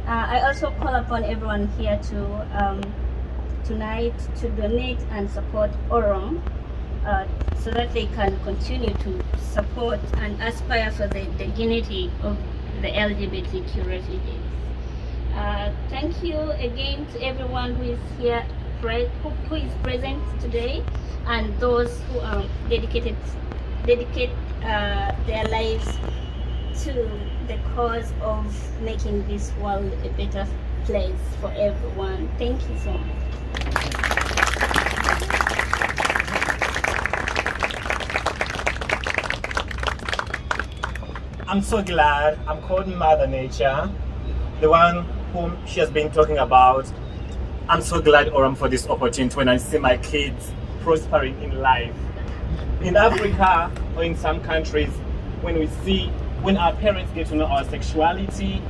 I also call upon everyone here to tonight to donate and support ORAM so that they can continue to support and aspire for the dignity of the LGBTQ refugees. Thank you again to everyone who is here, who is present today, and those who dedicate their lives to the cause of making this world a better place for everyone. Thank you so much. I'm so glad I'm called Mother Nature, the one whom she has been talking about. I'm so glad, ORAM, for this opportunity when I see my kids prospering in life. In Africa or in some countries, when our parents get to know our sexuality,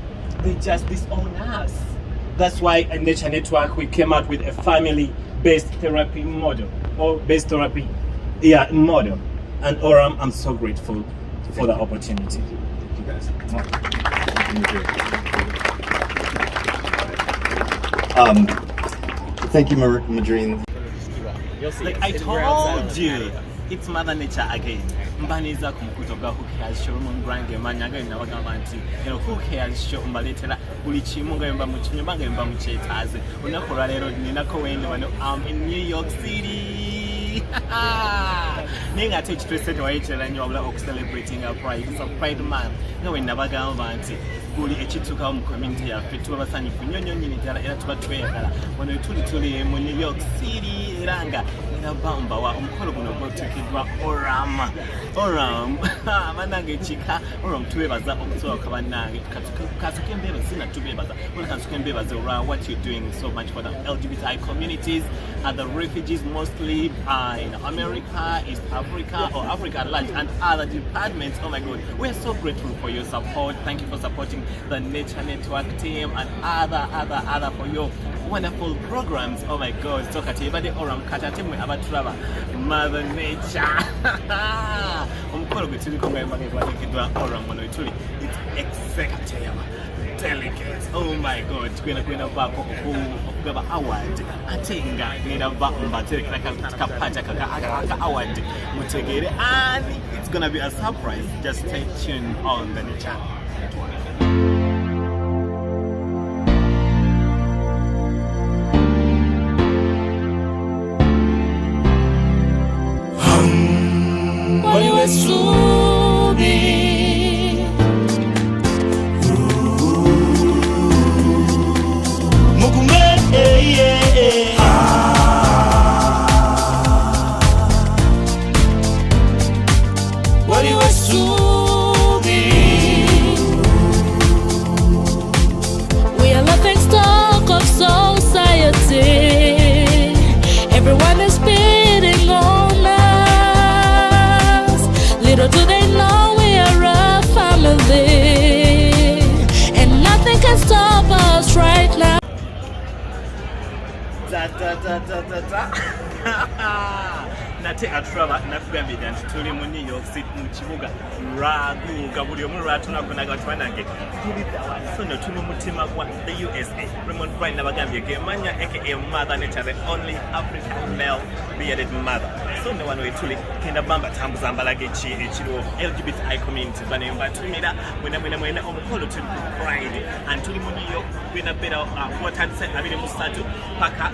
they just disown us. That's why at Nature Network we came out with a family-based therapy model, or based therapy model. And ORAM, I'm so grateful for the opportunity. Thank you guys. Thank you, Madrine. Like I told you, it's Mother Nature again. Mbaniza kumkutoka who cares show mungrange manyaga na wagamanti. Who cares show mbaletela ulichi munga yomba muchimye banga yomba muchetaze. Unakora lero ninako wende wano I'm in New York City. Ninga teach to set wa echela nyo abula celebrating our pride. It's a pride month. Ngawe nabagamanti. Guli echituka mu community ya fetu abasanyi kunyonyo nyini tara era tubatwekala. Wano tuli mu New York City iranga. Bamba wa umukolo guno gwotekebwa ORAM manange chika ORAM tubebaza okusoka banange katuke mbeba sina tubebaza wona katuke mbebaza what you're doing so much for the LGBTI communities and the refugees mostly in America, East Africa or Africa at large and other departments. Oh my God, we're so grateful for your support. Thank you for supporting the Nature Network team and other for your wonderful programs. Oh my God, so katibade ORAM katatemwe abaturaba Mother Nature. Umukolo gwetuli konga kidwa ORAM wano ituli it's executive delegate. Oh my God, kwena bako okugaba award atenga nina bamba teleka kapata kaka award mutegere and it's gonna be a surprise. Just stay tuned on the Nature Network. We are laughing stock of society. Everyone is spitting on us. Little do they know we are a family, and nothing can stop us right now. Nate atraba nakugambira nti tuli mu New York City mu kibuga lwaguuga buli omu lwatunakunaga batwanange sono tuli mutima gwa the USA. Raymond Brian nabagambye gemanya aka Mother Nature, the only African male bearded mother. So ne wano etuli kenda bamba tambuza mbalage ekiro LGBTI community bane mbatumira mwena omukolo tuli ku Pride and tuli mu New York bina bera quarter set 23 paka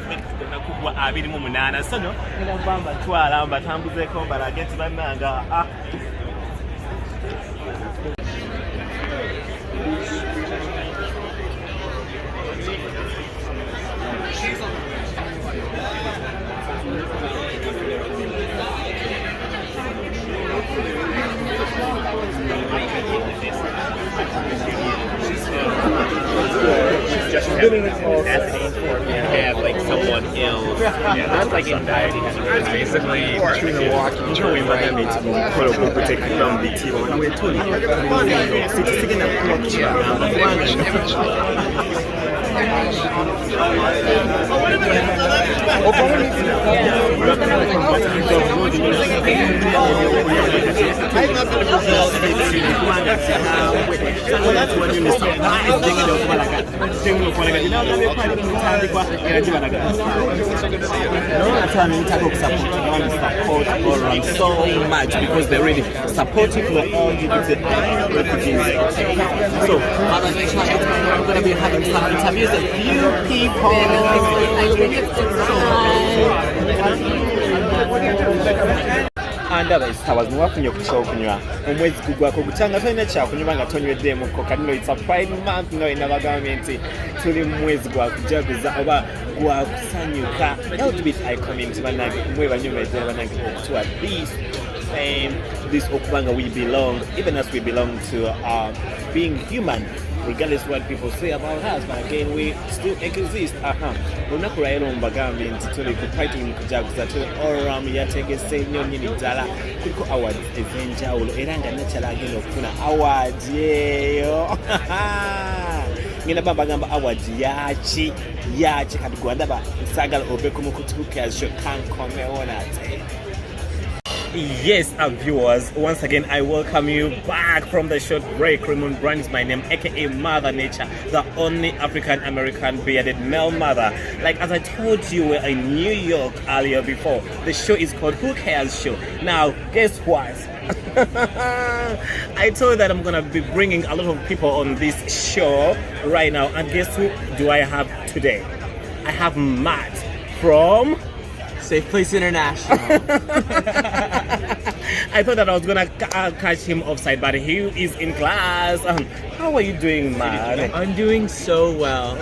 na kubwa 28. Sono kenda bamba twala mbatambuzeko mbalage tibananga have like someone ill. Yeah, that's like anxiety. It's basically between the walk and the right. Yeah. ORAM so much because they're really supportive for LGBTIQ refugees. So, I'm going to be having some interviews with a few people. Andaba isawa zimuwafunye kuchokunywa omwezi kugwako gutanga tolina kyakunywa nga tonyweddemu kadino it's a pride month no ina government tuli mwezi gwa kujaguza oba gwa kusanyuka LGBTI community banange mwe banyumedde banange okutuwa this okubanga we belong even as we belong to being human regardless what people say about us, but again we still exist. Lunaku lwaero mbagambye nti tuli ku pride kujaguza tuli ORAM yategese nnyo nnyini ddala kuliko awards ez'enjawulo era nga nakyala agenda okufuna award eyo ngenda bagamba award yaki kati gwandaba nsagala obeko mukutuukasho kankomeona ate. Yes, viewers, once again I welcome you back from the short break. Raymond Brand is my name, aka Mother Nature, the only African American bearded male mother. Like as I told you, we're in New York earlier before. The show is called Who Cares Show. Now, guess what? I told you that I'm gonna be bringing a lot of people on this show right now, and guess who do I have today? I have Matt from Safe Place International. I thought that I was gonna catch him offside, but he is in class. How are you doing, Matt? I'm doing so well.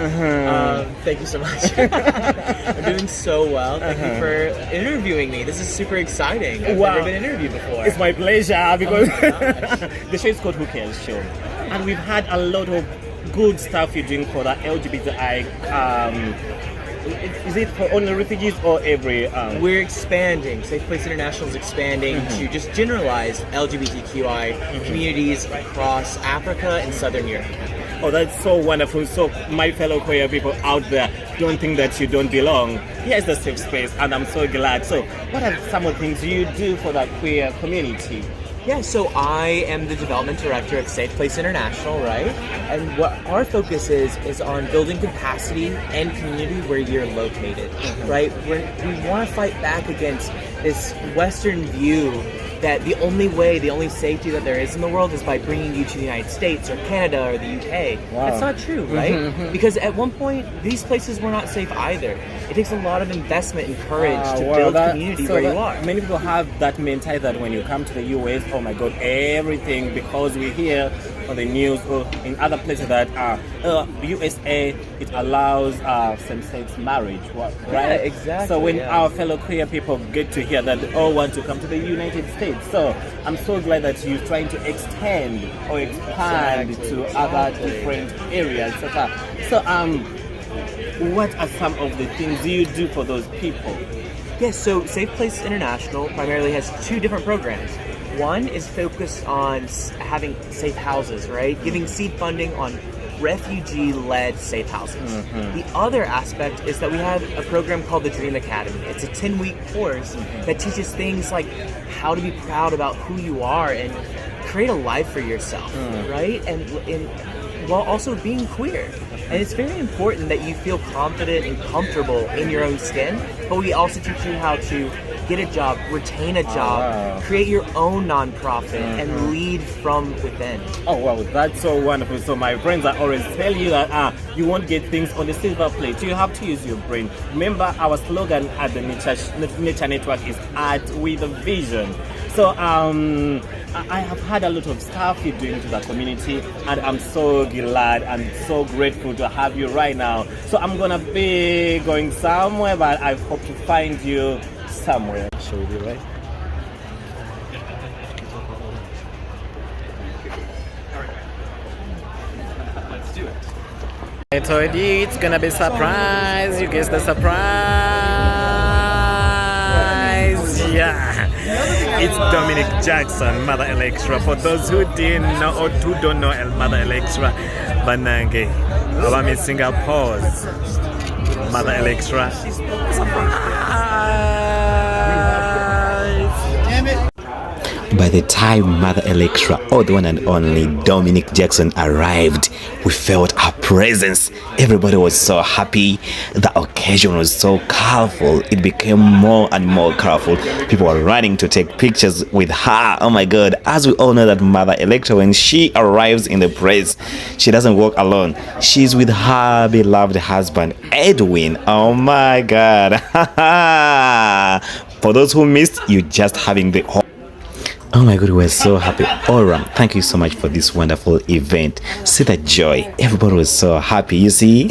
Thank you so much. I'm doing so well. Thank you for interviewing me. This is super exciting. I've never been interviewed before. It's my pleasure because the show is called Who Cares Show, and we've had a lot of good stuff you're doing for the LGBTI. Is it for only refugees or every? We're expanding. Safe Place International is expanding to just generalize LGBTQI communities across Africa and Southern Europe. Oh, that's so wonderful. So, my fellow queer people out there, don't think that you don't belong. Here's the safe space, and I'm so glad. So, what are some of the things you do for the queer community? Yeah, so I am the development director of Safe Place International, right? And what our focus is on building capacity and community where you're located, right? We want to fight back against this Western view that the only safety that there is in the world is by bringing you to the United States or Canada or the UK. Wow. That's not true, right? Because at one point, these places were not safe either. It takes a lot of investment and courage to build community where you are. Many people have that mentality that when you come to the US, oh my God, everything, because we hear on the news or in other places that USA, it allows same-sex marriage, right? Yeah, exactly. So when our fellow queer people get to hear that they all want to come to the United States, so I'm so glad that you're trying to extend or expand to other different areas. So what are some of the things you do for those people? Yes, so Safe Place International primarily has two different programs. One is focused on having safe houses, right? Giving seed funding on refugee-led safe houses. The other aspect is that we have a program called the Dream Academy. It's a 10-week course that teaches things like how to be proud about who you are and create a life for yourself, right? And while also being queer. And it's very important that you feel confident and comfortable in your own skin, but we also teach you how to get a job, retain a job, create your own nonprofit, and lead from within. Oh wow, that's so wonderful. So my friends, I always tell you that you won't get things on the silver plate. You have to use your brain. Remember, our slogan at the Nature Network is Art with a Vision. So I have had a lot of stuff you're doing to the community, and I'm so glad and so grateful to have you right now. So I'm gonna be going somewhere, but I hope to find you somewhere. Show you, right? Let's do it. I told you it's gonna be a surprise. You guessed the surprise. Yeah. It's Dominique Jackson, Mother Elektra. For those who didn't know or who don't know Mother Elektra, Banange, Obama Singapore's Mother Elektra. Surprise! By the time Mother Elektra, or the one and only Dominique Jackson, arrived, we felt her presence. Everybody was so happy. The occasion was so colorful. It became more and more colorful. People were running to take pictures with her. Oh my God. As we all know that Mother Elektra, when she arrives in the place, she doesn't walk alone. She's with her beloved husband, Edwin. Oh my God. For those who missed, you just having the whole. Oh my God, we're so happy. ORAM, thank you so much for this wonderful event. See the joy. Everybody was so happy. You see?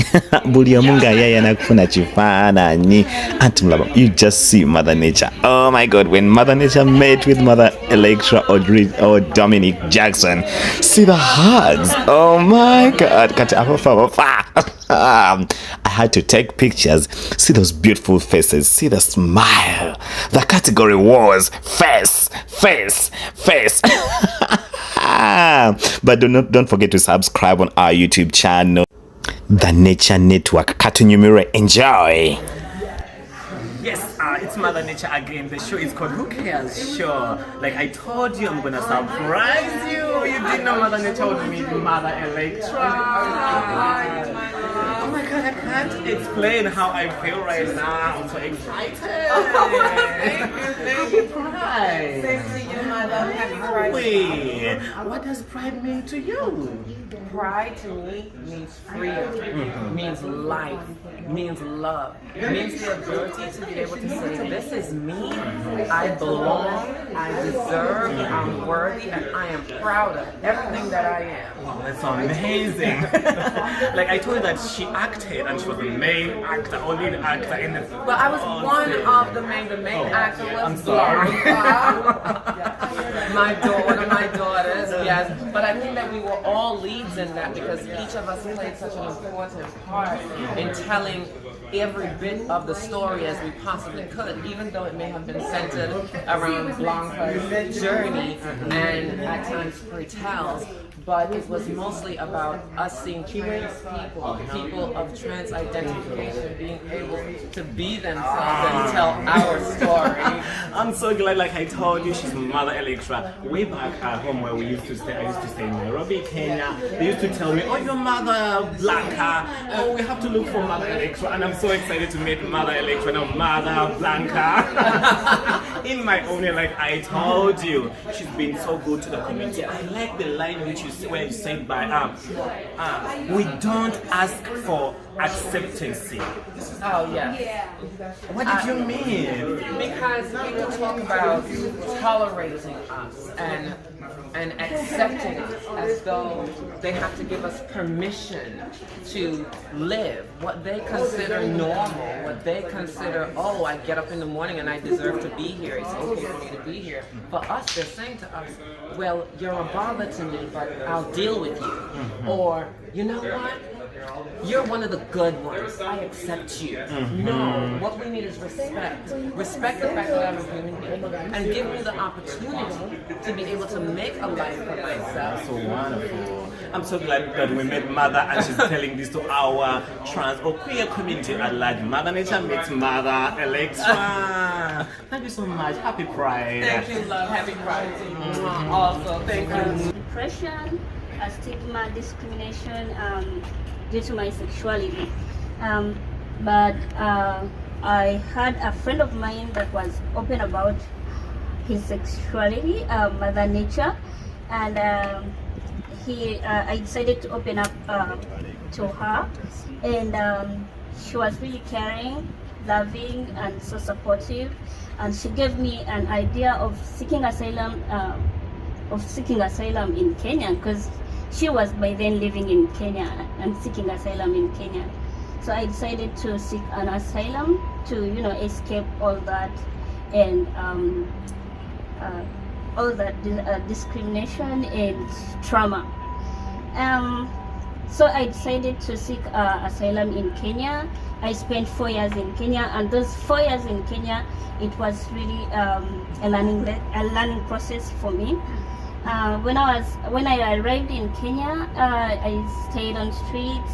You just see Mother Nature. Oh my God, when Mother Nature met with Mother Elektra or Dominique Jackson, see the hugs. Oh my God. I had to take pictures. See those beautiful faces. See the smile. The category was face. But don't forget to subscribe on our YouTube channel, The Nature Network. Cartoon Numero. Enjoy. Yes, it's Mother Nature again. The show is called Who Cares Show. Like I told you, I'm gonna surprise you. You didn't know Mother Nature would meet Mother Elektra. Oh my God, I can't explain how I feel right now. I'm so excited. Thank you, Pride. Same to you, my love. Happy Pride. Wait, what does Pride mean to you? Pride to me means freedom, means life, means love, means the ability to be able to say, this is me, I belong, I deserve, I'm worthy, and I am proud of everything that I am. Wow, that's amazing. Like I told you that she acted and she was the main actor, or lead actor in the Well, I was one of the main actor was I'm sorry. One of my daughters, yes. But I think that we were all leads in that because each of us played such an important part in telling every bit of the story as we possibly could, even though it may have been centered around Blanca's journey and at times foretells. But it was mostly about us seeing trans people of trans identification being able to be themselves and tell our story. I'm so glad, like I told you, she's Mother Elektra. Way back at home where we used to stay, I used to stay in Nairobi, Kenya. They used to tell me, oh, your Mother Blanca. Oh, we have to look for Mother Elektra. And I'm so excited to meet Mother Elektra, now Mother Blanca. In my own way, like I told you, she's been so good to the community. I like the line which where you said by we don't ask for acceptance. Oh yeah. What did you mean? Because people talk about tolerating us and accepting us as though they have to give us permission to live what they consider normal, what they consider, oh, I get up in the morning and I deserve to be here, it's okay for me to be here. For us, they're saying to us, well, you're a bother to me, but I'll deal with you. Or, you know what? You're one of the good ones. I accept you. No, what we need is respect. Respect the fact that I'm a human being and give me the opportunity to be able to make a life for myself. So wonderful. I'm so glad that we met Mother and she's telling this to our trans or queer community at large. Mother Nature meets Mother Elektra. Thank you so much. Happy Pride. Thank you, love. Happy Pride to you. Also, thank you. Depression, stigma, discrimination due to my sexuality. But I had a friend of mine that was open about his sexuality, Mother Nature, and I decided to open up to her, and she was really caring, loving, and so supportive, and she gave me an idea of seeking asylum in Kenya, because she was by then living in Kenya and seeking asylum in Kenya. So I decided to seek an asylum to, escape all that and all that discrimination and trauma. So I decided to seek asylum in Kenya. I spent 4 years in Kenya, and those 4 years in Kenya, it was really a learning process for me. When I arrived in Kenya, I stayed on streets.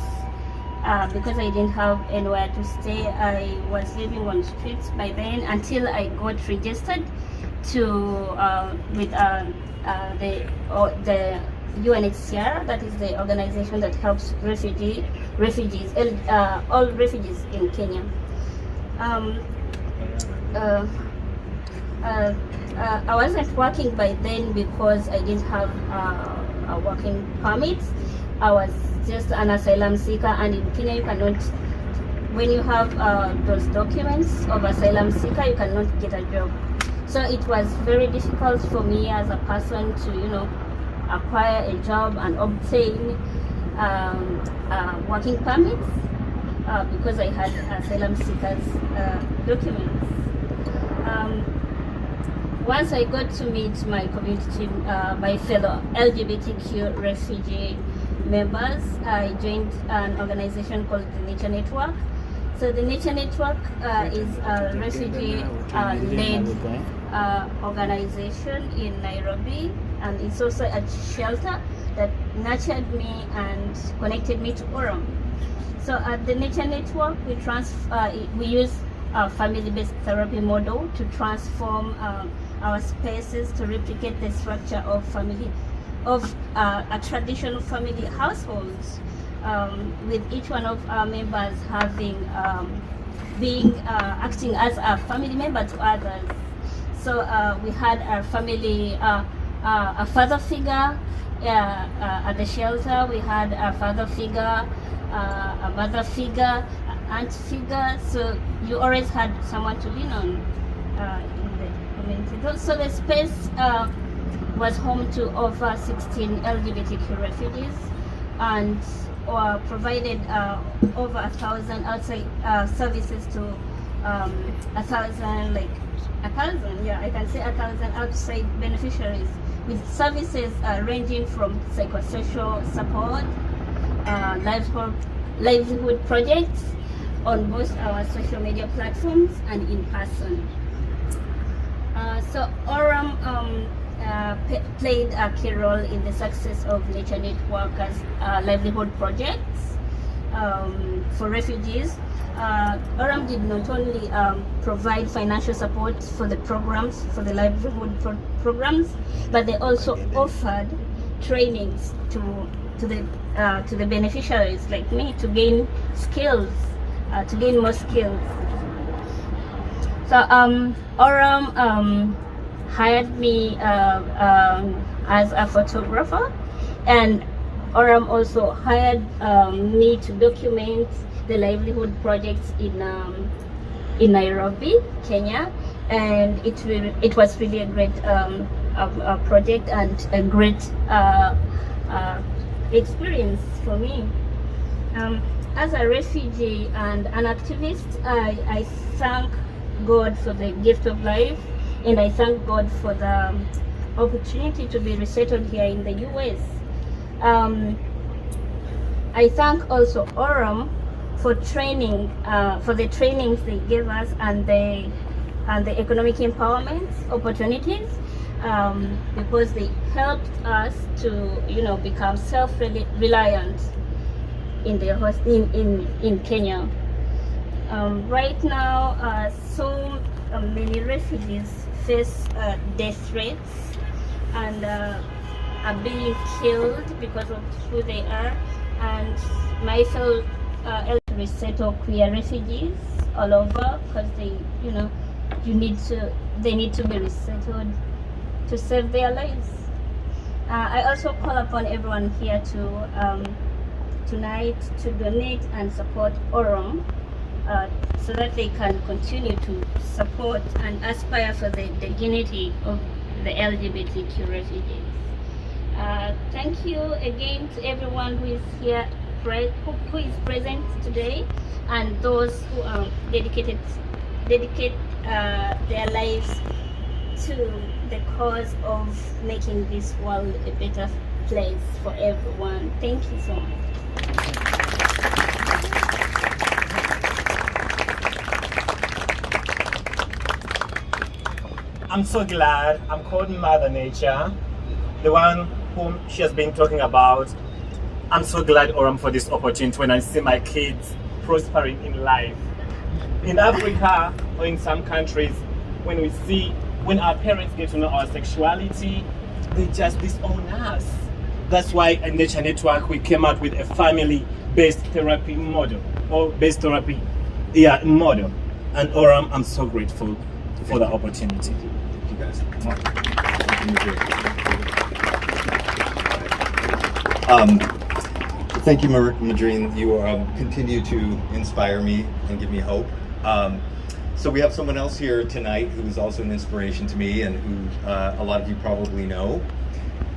because I didn't have anywhere to stay. I was living on streets by then until I got registered to with the UNHCR, that is the organization that helps refugees, all refugees in Kenya. I wasn't working by then because I didn't have a working permit. I was just an asylum seeker, and in Kenya you cannot, when you have those documents of asylum seeker, you cannot get a job. So it was very difficult for me as a person to, acquire a job and obtain working permits because I had asylum seekers documents. Once I got to meet my community, my fellow LGBTIQ refugee members, I joined an organization called the Nature Network. So the Nature Network is a refugee-led organization in Nairobi, and it's also a shelter that nurtured me and connected me to ORAM. So at the Nature Network, we use a family-based therapy model to transform our spaces to replicate the structure of a traditional family households, with each one of our members having acting as a family member to others. So we had our family, a father figure at the shelter. We had a father figure, a mother figure, aunt figure. So you always had someone to lean on in the community. So the space was home to over 16 LGBTQ refugees, and provided over 1,000 outside services to 1,000, I can say 1,000 outside beneficiaries, with services ranging from psychosocial support, livelihood projects on both our social media platforms and in person. So ORAM played a key role in the success of Nature Network's livelihood projects for refugees. ORAM did not only provide financial support for the programs, for the livelihood programs, but they also offered trainings to the beneficiaries like me to gain skills, to gain more skills. So ORAM hired me as a photographer, and ORAM also hired me to document the livelihood projects in Nairobi, Kenya, and it was really a great project and a great experience for me. As a refugee and an activist, I thank God for the gift of life, and I thank God for the opportunity to be resettled here in the US. I thank also ORAM for training, for the trainings they gave us, and the economic empowerment opportunities, because they helped us to become self-reliant in Kenya. Right now, so many refugees face death threats and are being killed because of who they are. And my fellow resettle queer refugees all over, because they need to be resettled to save their lives. I also call upon everyone here to tonight to donate and support ORAM, so that they can continue to support and aspire for the dignity of the LGBTQ refugees. Thank you again to everyone who is here, who is present today, and those who dedicate their lives to the cause of making this world a better place for everyone. Thank you so much. I'm so glad I'm called Mother Nature, the one whom she has been talking about I'm so glad, ORAM, for this opportunity when I see my kids prospering in life. In Africa or in some countries, when our parents get to know our sexuality, they just disown us. That's why at Nature Network we came out with a family-based therapy model, or based therapy model. And ORAM, I'm so grateful for the opportunity. Thank you guys. Thank you, Madrine. You continue to inspire me and give me hope. So we have someone else here tonight who's also an inspiration to me and who a lot of you probably know.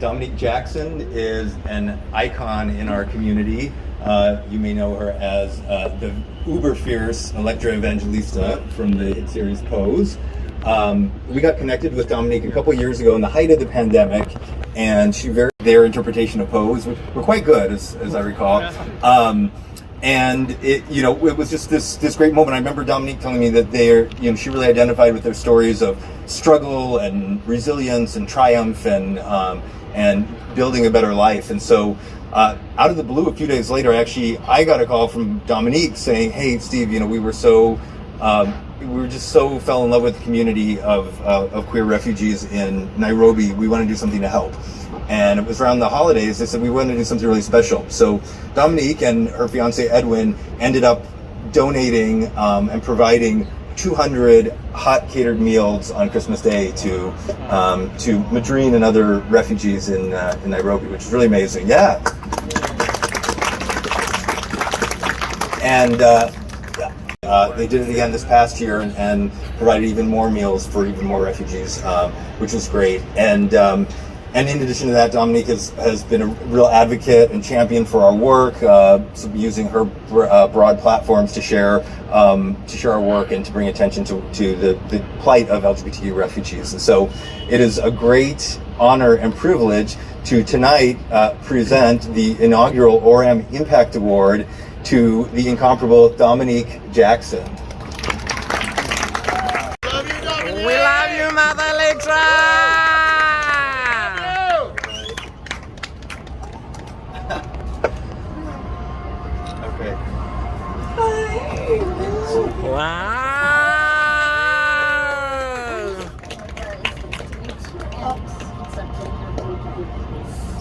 Dominique Jackson is an icon in our community. You may know her as the uber fierce Elektra Evangelista from the hit series Pose. We got connected with Dominique a couple years ago in the height of the pandemic, and their interpretation of Pose were quite good, as I recall. And it was just this great moment. I remember Dominique telling me that she really identified with their stories of struggle and resilience and triumph and building a better life. And so out of the blue, a few days later, I got a call from Dominique saying, "Hey, Steve, we were just so fell in love with the community of queer refugees in Nairobi. We want to do something to help." And it was around the holidays. They said, we want to do something really special. So Dominique and her fiance Edwin ended up donating and providing 200 hot catered meals on Christmas Day to Madrine and other refugees in Nairobi, which is really amazing. Yeah. And they did it again this past year and provided even more meals for even more refugees, which was great. And in addition to that, Dominique has been a real advocate and champion for our work, using her broad platforms to share our work and to bring attention to the plight of LGBTIQ refugees. And so it is a great honor and privilege to tonight present the inaugural ORAM Impact Award to the incomparable Dominique Jackson. We love you, Mother Elektra! Okay. Wow!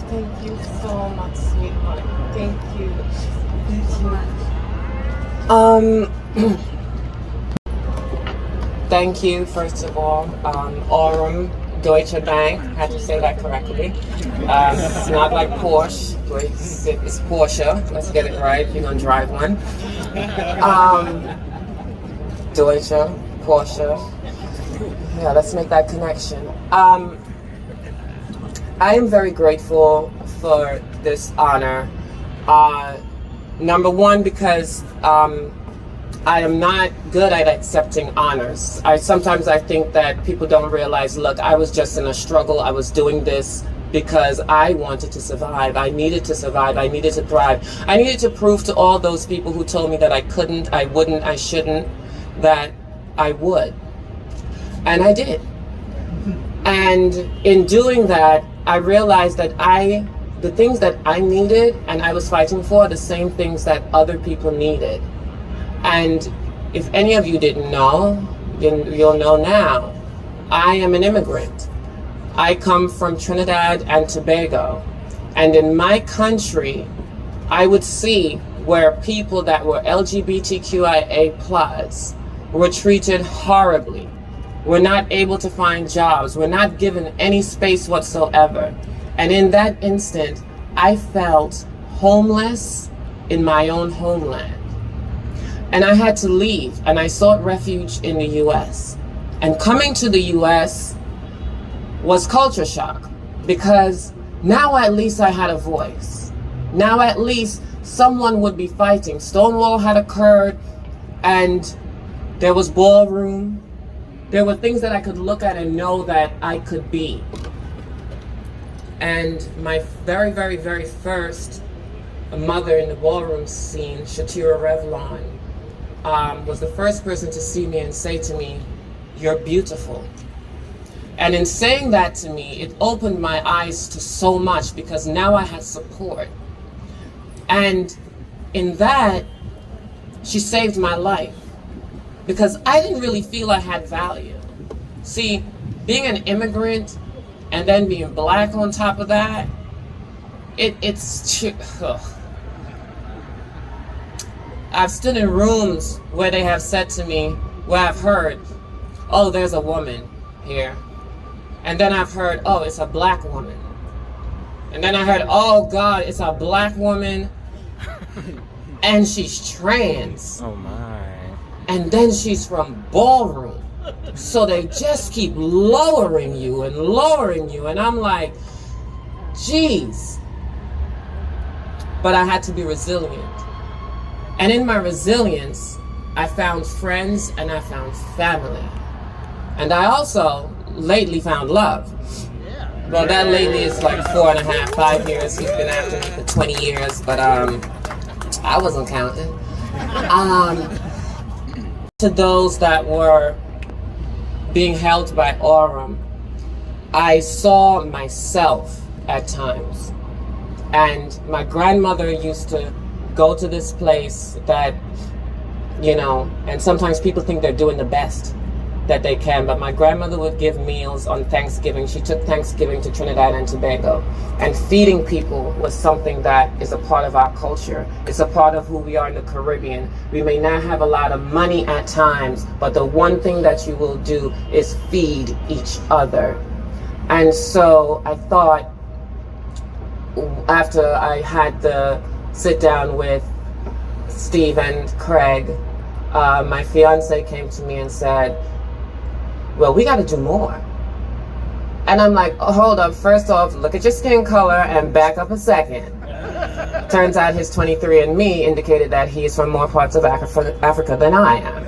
Thank you so much, sweetheart. Thank you. Thank you, first of all, ORAM, Deutsche Bank, I had to say that correctly. It's not like Porsche, it's Porsche, let's get it right, you're gonna drive one. Deutsche, Porsche, yeah, let's make that connection. I am very grateful for this honor. Number one, because I am not good at accepting honors. Sometimes I think that people don't realize, look, I was just in a struggle. I was doing this because I wanted to survive. I needed to survive. I needed to thrive. I needed to prove to all those people who told me that I couldn't, I wouldn't, I shouldn't, that I would. And I did. And in doing that, I realized that the things that I needed and I was fighting for are the same things that other people needed. And if any of you didn't know, you'll know now. I am an immigrant. I come from Trinidad and Tobago. And in my country, I would see where people that were LGBTQIA+ were treated horribly. We're not able to find jobs. We're not given any space whatsoever. And in that instant, I felt homeless in my own homeland. And I had to leave, and I sought refuge in the US. And coming to the US was culture shock, because now at least I had a voice. Now at least someone would be fighting. Stonewall had occurred, and there was ballroom. There were things that I could look at and know that I could be. And my very, very, very first mother in the ballroom scene, Shatira Revlon, was the first person to see me and say to me, "You're beautiful." And in saying that to me, it opened my eyes to so much, because now I had support. And in that, she saved my life because I didn't really feel I had value. See, being an immigrant and then being black on top of that, I've stood in rooms where they have said to me, where I've heard, oh, there's a woman here. And then I've heard, oh, it's a black woman. And then I heard, oh God, it's a black woman and she's trans. Oh my. And then she's from ballroom. So they just keep lowering you. And I'm like, geez. But I had to be resilient. And in my resilience, I found friends and I found family. And I also lately found love. Well, that lately is like 4.5, 5 years. He's been after me for 20 years, but I wasn't counting. To those that were being held by ORAM, I saw myself at times. And my grandmother used to go to this place that, you know, and sometimes people think they're doing the best that they can, but my grandmother would give meals on Thanksgiving. She took Thanksgiving to Trinidad and Tobago, and feeding people was something that is a part of our culture. It's a part of who we are in the Caribbean. We may not have a lot of money at times, but the one thing that you will do is feed each other. And so I thought, after I had the sit down with Steve and Craig, my fiance came to me and said, well, we got to do more. And I'm like, oh, hold up. First off, look at your skin color and back up a second. Turns out his 23andMe indicated that he is from more parts of Africa than I am.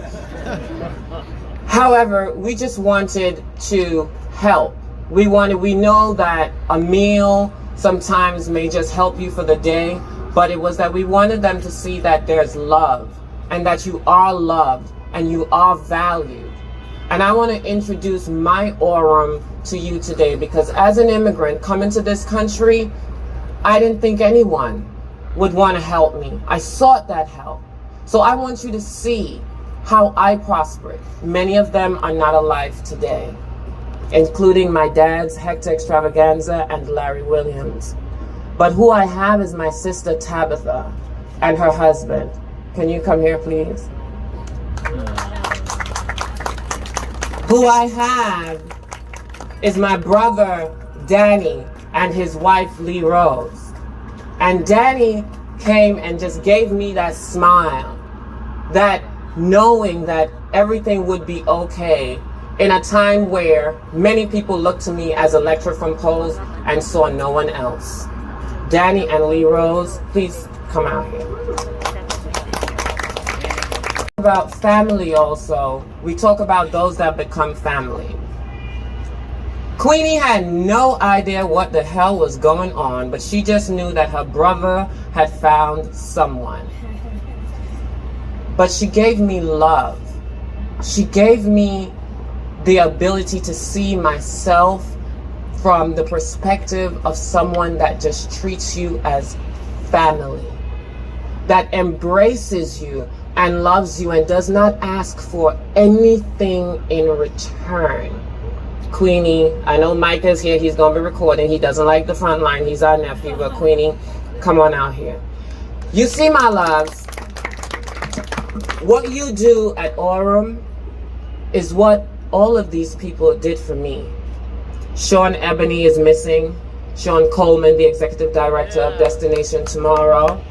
However, we just wanted to help. We know that a meal sometimes may just help you for the day, but it was that we wanted them to see that there's love and that you are loved and you are valued. And I want to introduce my ORAM to you today because as an immigrant coming to this country, I didn't think anyone would want to help me. I sought that help. So I want you to see how I prospered. Many of them are not alive today, including my dad's Hector Extravaganza and Larry Williams. But who I have is my sister Tabitha and her husband. Can you come here, please? Who I have is my brother Danny and his wife Lee Rose. And Danny came and just gave me that smile, that knowing that everything would be okay in a time where many people looked to me as Elektra from Pose and saw no one else. Danny and Lee Rose, please come out here. About family also, we talk about those that become family. Queenie had no idea what the hell was going on, but she just knew that her brother had found someone. But she gave me love. She gave me the ability to see myself from the perspective of someone that just treats you as family, that embraces you and loves you and does not ask for anything in return. Queenie, I know Mike is here, he's gonna be recording, he doesn't like the front line, he's our nephew, but Queenie, come on out here. You see, my loves, what you do at ORAM is what all of these people did for me. Sean Ebony is missing. Sean Coleman, the executive director of Destination Tomorrow.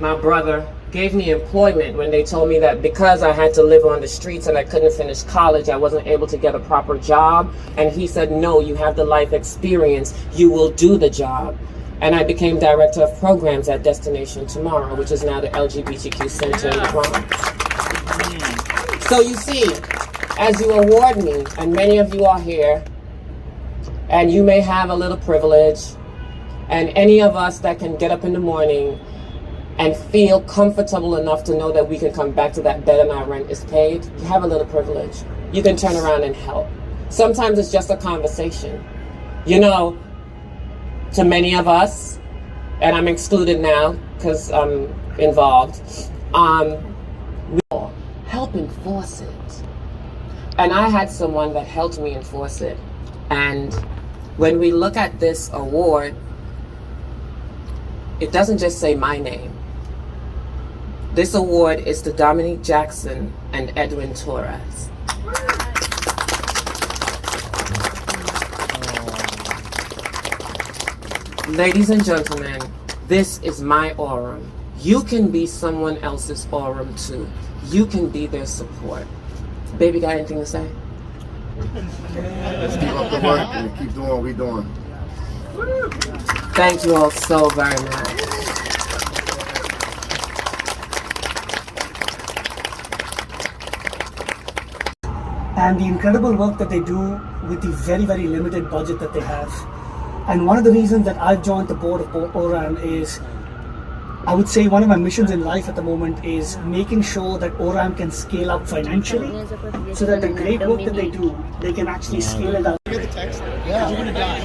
My brother gave me employment when they told me that because I had to live on the streets and I couldn't finish college, I wasn't able to get a proper job. And he said, no, you have the life experience, you will do the job. And I became director of programs at Destination Tomorrow, which is now the LGBTIQ Center in the Bronx. So you see, as you award me, and many of you are here, and you may have a little privilege, and any of us that can get up in the morning and feel comfortable enough to know that we can come back to that bed and our rent is paid, you have a little privilege. You can turn around and help. Sometimes it's just a conversation. You know, to many of us, and I'm excluded now because I'm involved, we help enforce it. And I had someone that helped me enforce it. And when we look at this award, it doesn't just say my name. This award is to Dominique Jackson and Edwin Torres. Ladies and gentlemen, this is my ORAM. You can be someone else's ORAM too. You can be their support. Baby, got anything to say? Let's keep up the work and keep doing what we're doing. Thank you all so very much. And the incredible work that they do with the very, very limited budget that they have. And one of the reasons that I've joined the board of ORAM is, I would say one of my missions in life at the moment is making sure that ORAM can scale up financially so that the great work that they do, they can actually scale it up. You get the text? Yeah. You're gonna die.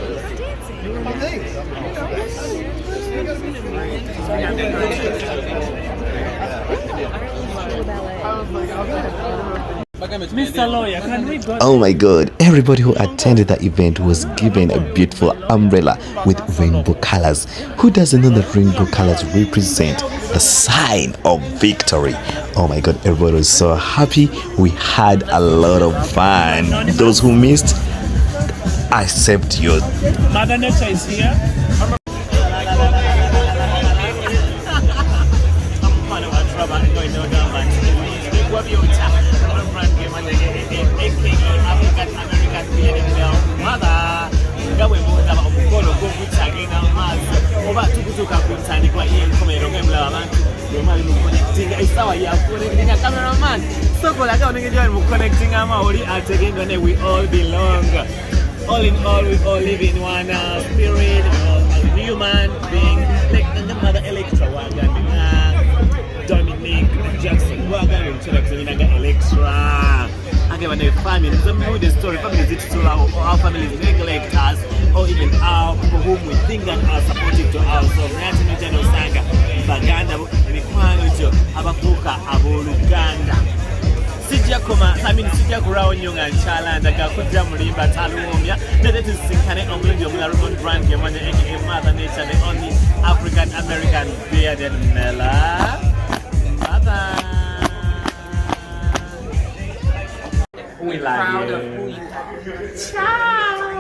Mr. Lawyer, can we go? Oh my god, everybody who attended the event was given a beautiful umbrella with rainbow colors. Who doesn't know that rainbow colors represent the sign of victory? Oh my god, everybody was so happy. We had a lot of fun. Those who missed, I saved you. Mother Nature is here. We all belong. All in all, we all live in one spirit, human being. Like the mother Elektra, Dominique Jackson, Elektra. Okay, when they family, some people the story, family is to our family is neglect us, or even our people whom we think that are supportive to us. So, Nathan Osanga, Baganda, Mikwano, Abapuka, Aboluganda. Sijja kurawo nnyo nga nkyalanda gakujja mulimba taluumya nate tusinkane omulungi omulala Ruben Brand gemanya aka Mother Nature, the only African American bearded mela. Bye bye. We love you. Proud of who you are. Ciao.